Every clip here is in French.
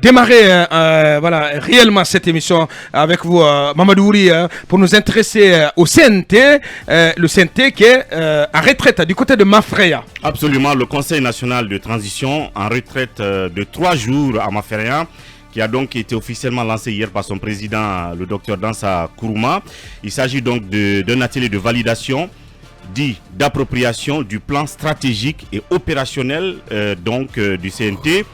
Démarrer voilà, réellement cette émission avec vous, Mamadou Ouri, pour nous intéresser au CNT, le CNT qui est en retraite du côté de Mafreya. Absolument, le Conseil national de transition en retraite de 3 jours à Mafreya, qui a donc été officiellement lancé hier par son président, le docteur Dansa Kourouma. Il s'agit donc d'un atelier de validation dit d'appropriation du plan stratégique et opérationnel du CNT.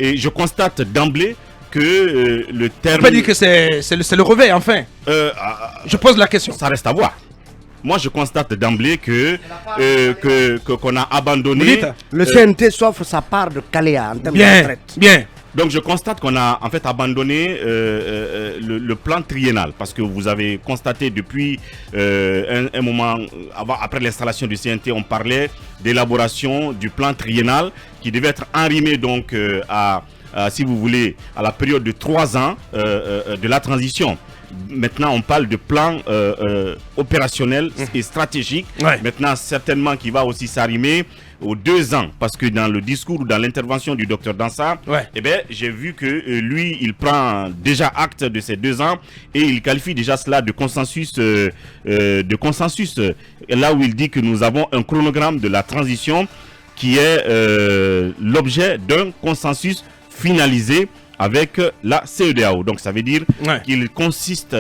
Et je constate d'emblée que le terme... On peut dire que c'est le réveil, enfin. Je pose la question. Ça reste à voir. Moi, je constate d'emblée qu'on a abandonné... Le CNT s'offre sa part de Caléa en termes de retraite. Bien. Donc, je constate qu'on a en fait abandonné le plan triennal. Parce que vous avez constaté depuis un moment, après l'installation du CNT, on parlait d'élaboration du plan triennal qui devait être enrimé donc si vous voulez, à la période de 3 ans de la transition. Maintenant, on parle de plan opérationnel et stratégique. Ouais. Maintenant, certainement qui va aussi s'arrimer aux 2 ans. Parce que dans le discours, dans l'intervention du docteur Dansa, j'ai vu que lui, il prend déjà acte de ces 2 ans et il qualifie déjà cela de consensus. Là où il dit que nous avons un chronogramme de la transition qui est l'objet d'un consensus finalisé avec la CEDEAO. Donc ça veut dire qu'il consiste,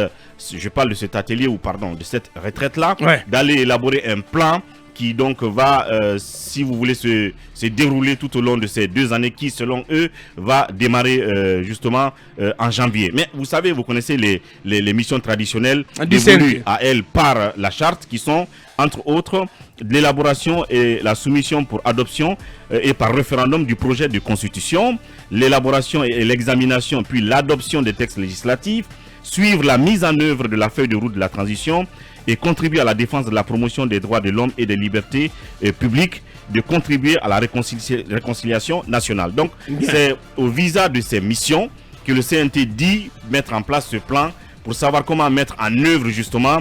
je parle de cet atelier de cette retraite-là, d'aller élaborer un plan qui donc va, si vous voulez, se dérouler tout au long de ces 2 années qui, selon eux, va démarrer justement en janvier. Mais vous savez, vous connaissez les missions traditionnelles dévolues à elles par la charte qui sont, entre autres, l'élaboration et la soumission pour adoption et par référendum du projet de constitution, l'élaboration et l'examination puis l'adoption des textes législatifs, suivre la mise en œuvre de la feuille de route de la transition et contribuer à la défense de la promotion des droits de l'homme et des libertés publiques, de contribuer à la réconciliation nationale. Donc, c'est au visa de ces missions que le CNT dit mettre en place ce plan pour savoir comment mettre en œuvre justement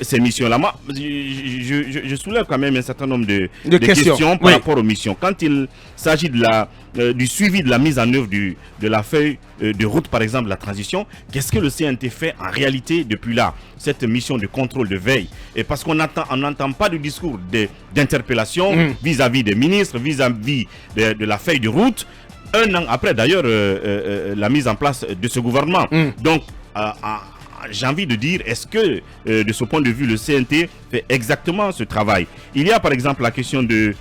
ces missions-là. Moi, je soulève quand même un certain nombre de questions par rapport aux missions. Quand il s'agit du suivi de la mise en œuvre de la feuille de route, par exemple, de la transition, qu'est-ce que le CNT fait en réalité depuis là, cette mission de contrôle, de veille? Et parce qu'on n'entend pas de discours d'interpellation vis-à-vis des ministres, vis-à-vis de la feuille de route, 1 an après d'ailleurs la mise en place de ce gouvernement. Donc, j'ai envie de dire, est-ce que de ce point de vue le CNT fait exactement ce travail? Il y a par exemple la question de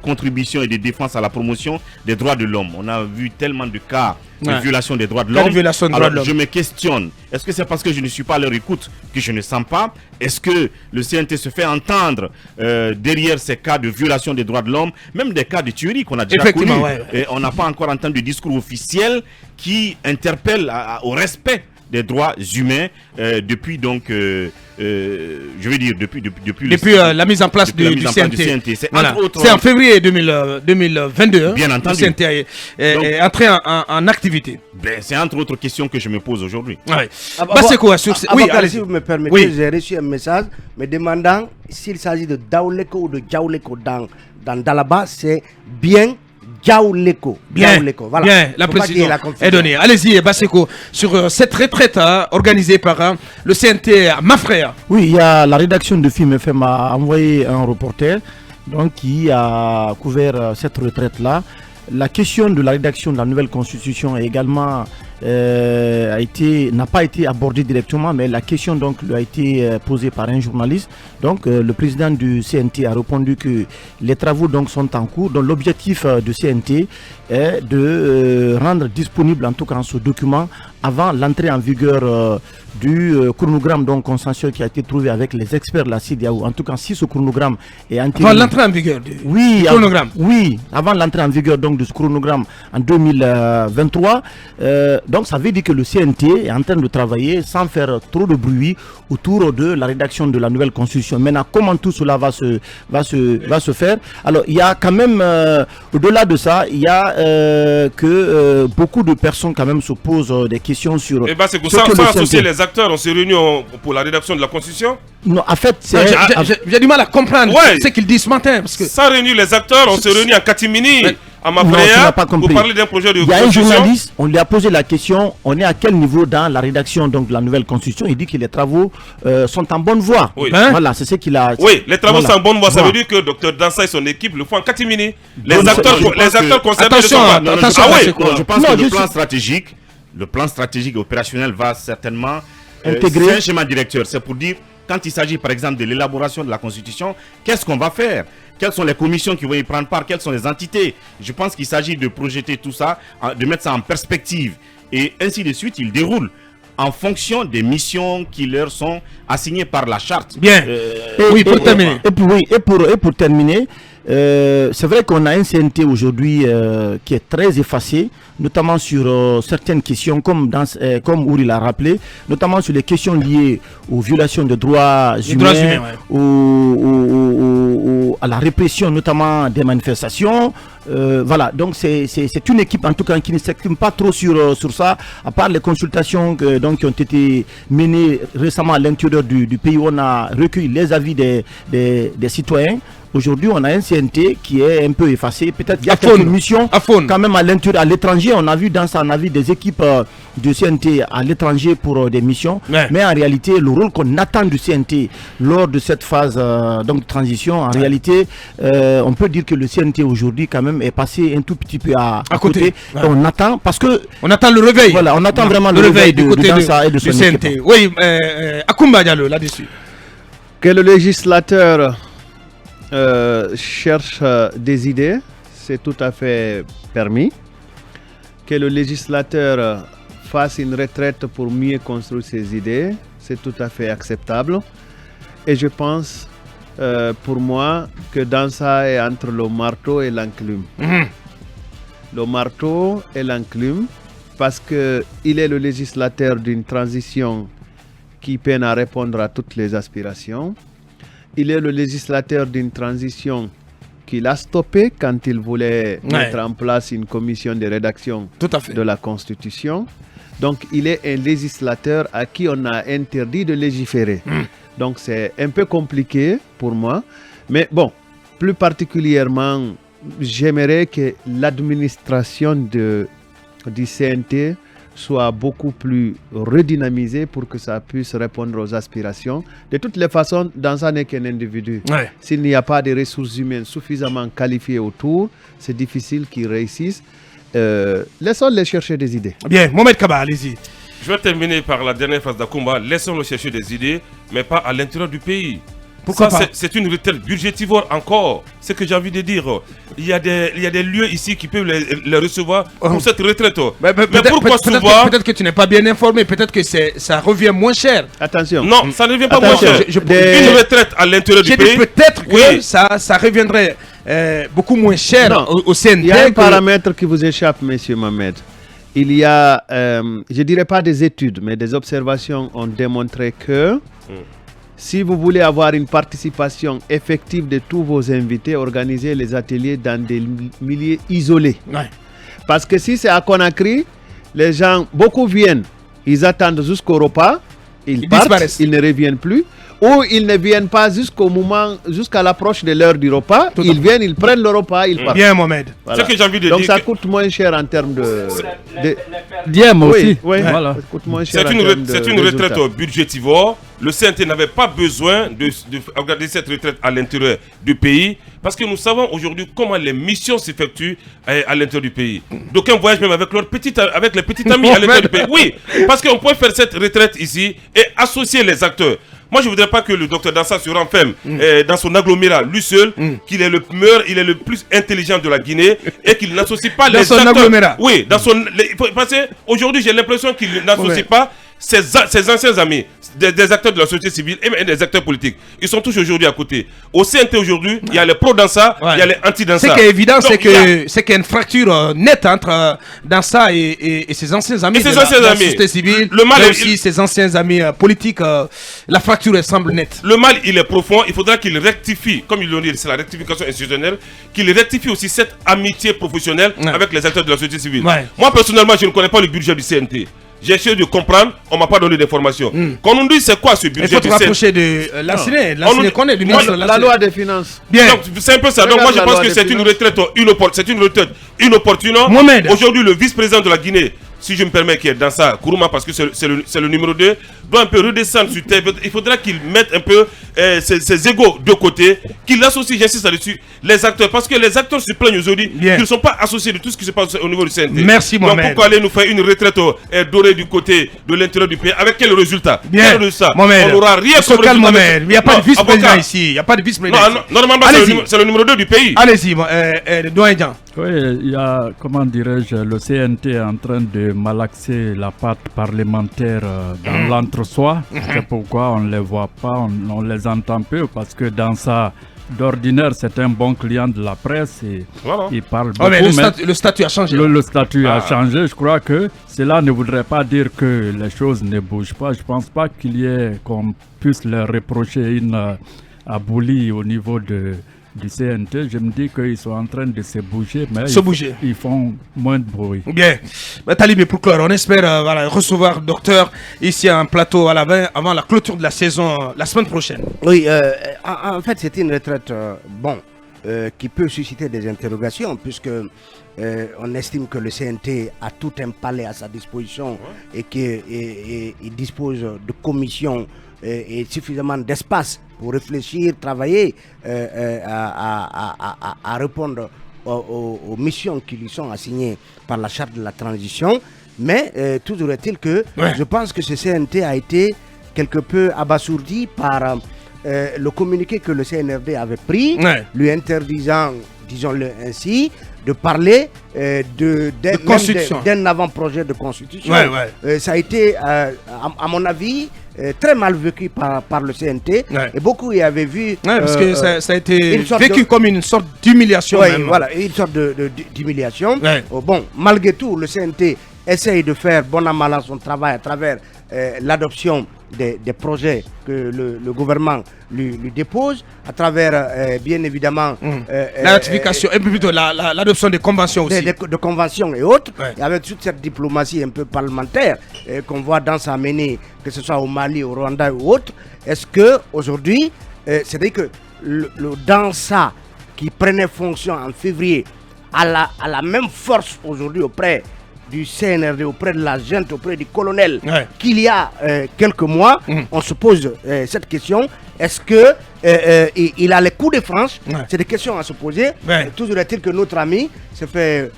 contribution et de défense à la promotion des droits de l'homme. On a vu tellement de cas de violation des droits de l'homme. Alors je me questionne, est-ce que c'est parce que je ne suis pas à leur écoute que je ne sens pas? Est-ce que le CNT se fait entendre derrière ces cas de violation des droits de l'homme, même des cas de tuerie qu'on a déjà connus? Et on n'a pas encore entendu de discours officiel qui interpelle au respect des droits humains depuis donc je veux dire depuis la mise en place du CNT. C'est en février 2022. Bien entendu. Le CNT est entré en activité. C'est entre autres questions que je me pose aujourd'hui. C'est quoi sur si vous me permettez, j'ai reçu un message me demandant s'il s'agit de Daouleko ou de Djaouleko dans Dalaba. C'est bien Djaouleko. Bien, la précision est donnée. Allez-y, Basseko, sur cette retraite organisée par le CNT à Mafreya. Oui, il y a la rédaction de Film FM a envoyé un reporter qui a couvert cette retraite-là. La question de la rédaction de la nouvelle constitution est également n'a pas été abordée directement, mais la question lui a été posée par un journaliste. Donc le président du CNT a répondu que les travaux sont en cours. Donc l'objectif du CNT est de rendre disponible en tout cas ce document avant l'entrée en vigueur du chronogramme consensuel qui a été trouvé avec les experts de la CEDEAO. En tout cas, si ce chronogramme est entériné... Avant l'entrée en vigueur du chronogramme. Oui, avant l'entrée en vigueur de ce chronogramme en 2023. Donc ça veut dire que le CNT est en train de travailler sans faire trop de bruit autour de la rédaction de la nouvelle constitution. Maintenant, comment tout cela va se faire? Alors, il y a quand même, au-delà de ça, il y a que beaucoup de personnes quand même se posent des questions sur... Et c'est pour ça qu'on associer les acteurs, on s'est réunis pour la rédaction de la constitution. Non, en fait, j'ai du mal à comprendre ce qu'ils disent ce matin. Parce que... Sans réunir les acteurs, on s'est réunis en catimini à Mafréa pour compris. parler d'un projet de Il y a un constitution. journaliste, on lui a posé la question, on est à quel niveau dans la rédaction donc, de la nouvelle constitution? Il dit que les travaux sont en bonne voie. Oui. Voilà, c'est ce qu'il a... Oui, les travaux voilà. sont en bonne voie. Ça Voilà. veut dire que Dr Dansa et son équipe le font en catimini. Les Donc, acteurs concernés ne sont pas... Attention, Je pense que je le plan stratégique et opérationnel va certainement intégrer. c'est un schéma directeur. C'est pour dire, quand il s'agit par exemple de l'élaboration de la Constitution, qu'est-ce qu'on va faire? Quelles sont les commissions qui vont y prendre part? Quelles sont les entités? Je pense qu'il s'agit de projeter tout ça, de mettre ça en perspective. Et ainsi de suite, ils déroulent en fonction des missions qui leur sont assignées par la charte. Bien. Oui, pour terminer. Et pour terminer, c'est vrai qu'on a un CNT aujourd'hui qui est très effacé, notamment sur certaines questions, comme Ouri l'a rappelé, notamment sur les questions liées aux violations de droits humains, à la répression notamment des manifestations. Voilà, donc c'est une équipe en tout cas qui ne s'exprime pas trop sur ça, à part les consultations donc, qui ont été menées récemment à l'intérieur du pays où on a recueilli les avis des citoyens. Aujourd'hui, on a un CNT qui est un peu effacé. Peut-être qu'il y a quelques missions quand même à l'intérieur, à l'étranger. On a vu dans ça, on a vu des équipes de CNT à l'étranger pour des missions. Ouais. Mais en réalité, le rôle qu'on attend du CNT lors de cette phase donc, de transition, en réalité, on peut dire que le CNT aujourd'hui quand même est passé un tout petit peu à côté. Ouais. On attend parce que... On attend le réveil. Voilà, on attend vraiment le réveil du côté de son CNT. Équipe. Oui, Akoumba Diallo, là-dessus. Que le législateur... cherche des idées, c'est tout à fait permis. Que le législateur fasse une retraite pour mieux construire ses idées, c'est tout à fait acceptable. Et je pense, pour moi, que dans ça est entre le marteau et l'enclume. Le marteau et l'enclume, parce qu'il est le législateur d'une transition qui peine à répondre à toutes les aspirations. Il est le législateur d'une transition qu'il a stoppée quand il voulait mettre en place une commission de rédaction de la Constitution. Donc, il est un législateur à qui on a interdit de légiférer. Donc, c'est un peu compliqué pour moi. Mais bon, plus particulièrement, j'aimerais que l'administration du CNT soit beaucoup plus redynamisé pour que ça puisse répondre aux aspirations. De toutes les façons, dans un n'est qu'un individu. S'il n'y a pas de ressources humaines suffisamment qualifiées autour, c'est difficile qu'ils réussissent. Laissons-les chercher des idées. Bien, Mohamed Kaba, allez-y. Je vais terminer par la dernière phase d'Akoumba. Laissons-le chercher des idées, mais pas à l'intérieur du pays. Pourquoi ça, c'est une retraite budgétivore encore. C'est ce que j'ai envie de dire. Il y a des lieux ici qui peuvent les recevoir pour cette retraite. Mais pourquoi souvent... Peut-être que tu n'es pas bien informé. Peut-être que ça revient moins cher. Attention. Non, ça ne revient pas moins cher. Une retraite à l'intérieur du pays. Peut-être que ça reviendrait beaucoup moins cher au CNT. Il y a un paramètre qui vous échappe, monsieur Mohamed. Il y a, je ne dirais pas des études, mais des observations ont démontré que... Si vous voulez avoir une participation effective de tous vos invités, organisez les ateliers dans des milieux isolés. Parce que si c'est à Conakry, les gens, beaucoup viennent, ils attendent jusqu'au repas, ils partent, ils ne reviennent plus. Ou ils ne viennent pas jusqu'à l'approche de l'heure du repas. Ils viennent, ils prennent le repas, ils partent. Bien, Mohamed. Voilà. Ce que j'ai envie de Donc dire. ça coûte moins cher en termes de. Diem aussi. Oui, voilà. Ça coûte moins cher. C'est une retraite budgétivore. Le CNT n'avait pas besoin de regarder cette retraite à l'intérieur du pays. Parce que nous savons aujourd'hui comment les missions s'effectuent à l'intérieur du pays. D'aucuns voyagent même avec les petits amis à l'intérieur du pays. Oui, parce qu'on peut faire cette retraite ici et associer les acteurs. Moi, je ne voudrais pas que le docteur Dansa se renferme dans son agglomérat, lui seul, qu'il est le meilleur, il est le plus intelligent de la Guinée et qu'il n'associe pas les acteurs. Dans son agglomérat. Oui, parce qu'aujourd'hui, j'ai l'impression qu'il n'associe pas ses anciens amis, des acteurs de la société civile et même des acteurs politiques. Ils sont tous aujourd'hui à côté. Au CNT aujourd'hui, il y a les pro-Dansa, il y a les anti-Dansa. Ce qui est évident, c'est qu'il y a une fracture nette entre Dansa et ses anciens amis de la société civile, mais aussi ses anciens amis politiques. La fracture semble nette. Le mal, il est profond. Il faudra qu'il rectifie, comme ils l'ont dit, c'est la rectification institutionnelle, qu'il rectifie aussi cette amitié professionnelle avec les acteurs de la société civile. Moi, personnellement, je ne connais pas le budget du CNT. j'ai essayé de comprendre, on m'a pas donné d'informations. Quand on dit c'est quoi ce budget? Il faut te rapprocher de l'Assine qu'on est du ministre de la loi des finances. Bien. Donc c'est un peu ça. Donc moi je pense que c'est une retraite inopportune. Aujourd'hui le vice-président de la Guinée, si je me permets, qui est dans ça, Kourouma, parce que c'est le numéro 2, doit un peu redescendre sur terre. Il faudra qu'il mette un peu ses égos de côté, qu'il associe, j'insiste là-dessus, les acteurs. Parce que les acteurs se plaignent aujourd'hui qu'ils ne sont pas associés de tout ce qui se passe au niveau du CNT. Merci, Mohamed. Donc pourquoi aller nous faire une retraite dorée du côté de l'intérieur du pays? Avec quel résultat? Bien. On n'aura rien comme résultat. Il n'y a pas de vice-président ici. Il n'y a pas de vice-président. Normalement, c'est le numéro 2 du pays. Allez-y, Doyen Jean. Oui, il y a, comment dirais-je, le CNT est en train de malaxer la patte parlementaire dans l'entre-soi. C'est pourquoi on ne les voit pas, on les entend peu, parce que dans ça, d'ordinaire, c'est un bon client de la presse et il parle beaucoup. Mais le statut a changé. Le statut a changé. Je crois que cela ne voudrait pas dire que les choses ne bougent pas. Je ne pense pas qu'il y ait qu'on puisse leur reprocher une abolie au niveau du CNT. Je me dis qu'ils sont en train de se bouger, mais ils font moins de bruit. Bien. Talibé, pour clore, on espère recevoir docteur ici à un plateau avant la clôture de la saison la semaine prochaine. Oui, en fait, c'est une retraite qui peut susciter des interrogations, puisque on estime que le CNT a tout un palais à sa disposition et qu'il dispose de commissions et suffisamment d'espace pour réfléchir, travailler, à répondre aux missions qui lui sont assignées par la charte de la transition. Mais toujours est-il que je pense que ce CNT a été quelque peu abasourdi par le communiqué que le CNRD avait pris, lui interdisant, disons-le ainsi, de parler d'un avant-projet de constitution. Ça a été, à mon avis, très mal vécu par le CNT, et beaucoup y avaient vu parce que ça a été vécu comme une sorte d'humiliation. Voilà, une sorte d'humiliation. Bon, malgré tout, le CNT essaye de faire bon an mal an son travail à travers l'adoption des projets que le gouvernement lui dépose, à travers bien évidemment la ratification et plutôt l'adoption des conventions aussi. De conventions et autres, et avec toute cette diplomatie un peu parlementaire qu'on voit dans sa menée, que ce soit au Mali, au Rwanda ou autre. Est-ce que aujourd'hui, c'est-à-dire que le Dansa qui prenait fonction en février a la même force aujourd'hui auprès du CNRD, auprès de la junte, auprès du colonel qu'il y a quelques mois, on se pose cette question. Est-ce que il a les coups de franche? C'est des questions à se poser. Toujours est-il que notre ami se fait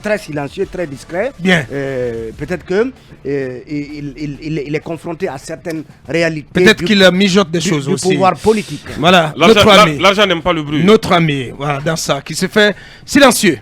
très silencieux, très discret. Peut-être que il est confronté à certaines réalités. Peut-être qu'il mijote des choses aussi. Du pouvoir politique. Voilà, l'argent n'aime pas le bruit. Notre ami, voilà, dans ça, qui se fait silencieux.